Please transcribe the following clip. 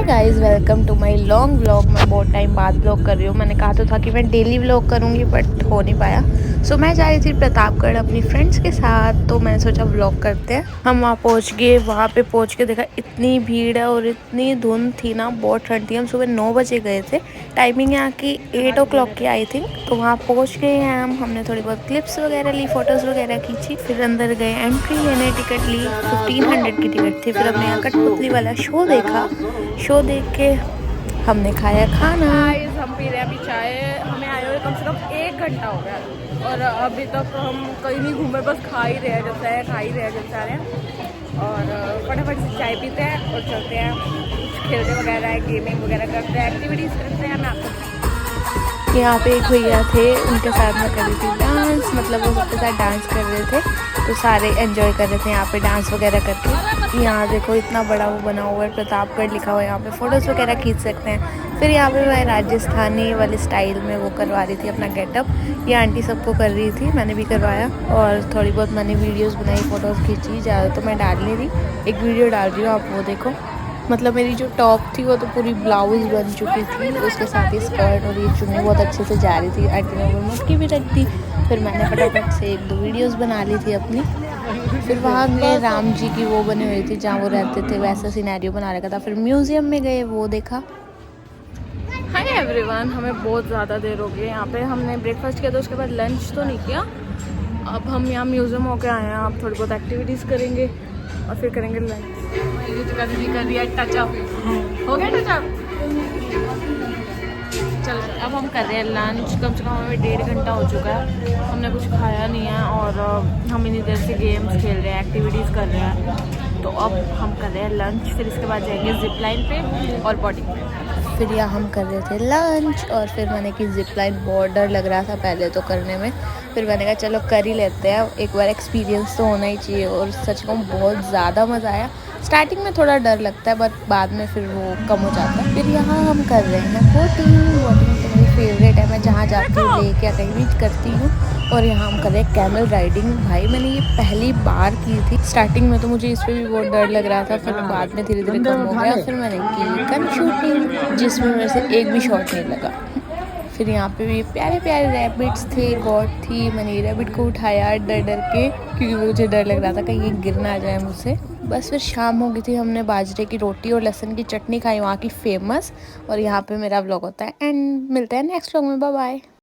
Hi guys, welcome to my long vlog. मैं बहुत time बाद व्लॉग कर रही हूँ। मैंने कहा तो था कि मैं डेली व्लॉग करूँगी बट हो नहीं पाया। सो मैं जा रही थी प्रतापगढ़ अपनी फ्रेंड्स के साथ, तो मैंने सोचा व्लॉग करते हैं। हम वहाँ पहुँच गए। वहाँ पे पहुँच के देखा इतनी भीड़ है और इतनी धुंध थी ना, बहुत ठंड थी। हम सुबह 9 बजे गए थे। टाइमिंग यहाँ की 8 o'clock की आई थिंक। तो वहाँ पहुँच गए हैं हमने थोड़ी बहुत क्लिप्स वगैरह ली, फ़ोटोज़ वगैरह खींची। फिर अंदर गए, एंट्री लेने टिकट ली। 1500 की टिकट थी। फिर हमने यहाँ कठपुतली वाला शो देखा। शो देख के हमने खाया खाना। गाइस, हम पी रहे हैं अभी चाय। हमें आए हुए कम से कम 1 घंटा हो गया और अभी तक हम कहीं नहीं घूमे, बस खा ही रहे हैं, जब से आए खा ही रहे हैं, जब से आ रहे हैं। और फटाफट से चाय पीते हैं और चलते हैं, कुछ खेलते वगैरह है, गेमिंग वगैरह करते हैं, एक्टिविटीज़ करते हैं। मैं आपको यहाँ पे एक भैया थे, उनके साथ मैं कर रही थी डांस। मतलब वो सबके साथ डांस कर रहे थे, तो सारे एंजॉय कर रहे थे यहाँ पे डांस वगैरह करके। यहाँ देखो इतना बड़ा वो बना हुआ है, प्रतापगढ़ लिखा हुआ है। यहाँ पे फ़ोटोज़ वगैरह खींच सकते हैं। फिर यहाँ पे मैं राजस्थानी वाले स्टाइल में वो करवा रही थी अपना गेटअप। ये आंटी सबको कर रही थी, मैंने भी करवाया। और थोड़ी बहुत मैंने वीडियोज़ बनाई, फ़ोटोज़ खींची। ज़्यादा तो मैं डाल नहीं रही, एक वीडियो डाल रही हूँ, आप वो देखो। मतलब मेरी जो टॉप थी वो तो पूरी ब्लाउज़ बन चुकी थी, उसके साथ ही स्कर्ट और ये चुन्नी बहुत अच्छे से जा रही थी। आंटी ने ऊपर मुटकी भी रख दी। फिर मैंने फटाफट से 1-2 वीडियोस बना ली थी अपनी। फिर वहाँ गए, राम जी की वो बनी हुई थी जहाँ वो रहते थे, वैसा सिनेरियो बना रखा था। फिर म्यूज़ियम में गए, वो देखा। हाय एवरीवन, हमें बहुत ज़्यादा देर हो गई यहाँ पे। हमने ब्रेकफास्ट किया, तो उसके बाद लंच तो नहीं किया। अब हम यहाँ म्यूज़ियम होके आए हैं। आप थोड़ी बहुत एक्टिविटीज़ करेंगे और फिर करेंगे लंच। ये जगह दीदी कर रही है टचअप। हो गया टचअप। चलो अब हम कर रहे हैं लंच। कम से कम हमें 1.5 घंटा हो चुका है, हमने कुछ खाया नहीं है और हम इन्हीं देर से गेम्स खेल रहे हैं, एक्टिविटीज़ कर रहे हैं। तो अब हम कर रहे हैं लंच, फिर इसके बाद जाएंगे जिप लाइन पे और बॉडी पे। फिर यहाँ हम कर रहे थे लंच और फिर मैंने की जिप लाइन। बहुत डर लग रहा था पहले तो करने में, फिर मैंने कहा चलो कर ही लेते हैं, एक बार एक्सपीरियंस तो होना ही चाहिए। और सच कहूँ बहुत ज़्यादा मज़ा आया। स्टार्टिंग में थोड़ा डर लगता है बट बाद में फिर वो कम हो जाता है। फिर यहाँ हम कर रहे हैं बोटिंग। बोटिंग तो मेरी फेवरेट है, मैं जहाँ जाती हूँ लेक या कहीं भी करती हूँ। और यहाँ हम कर रहे हैं कैमल राइडिंग। भाई मैंने ये पहली बार की थी। स्टार्टिंग में तो मुझे इस पर भी बहुत डर लग रहा था, फिर बाद में धीरे धीरे कम हो गया। फिर मैंने की गन शूटिंग, जिसमें मेरे से एक भी शॉट नहीं लगा। फिर यहाँ पे भी प्यारे प्यारे रैबिट्स थे, गॉड थी। मैंने रैबिट को उठाया डर डर के, क्योंकि मुझे डर लग रहा था कहीं ये गिर ना जाए मुझसे। बस फिर शाम हो गई थी, हमने बाजरे की रोटी और लहसुन की चटनी खाई, वहाँ की फेमस। और यहाँ पे मेरा व्लॉग होता है एंड मिलते हैं नेक्स्ट व्लॉग में। Bye bye.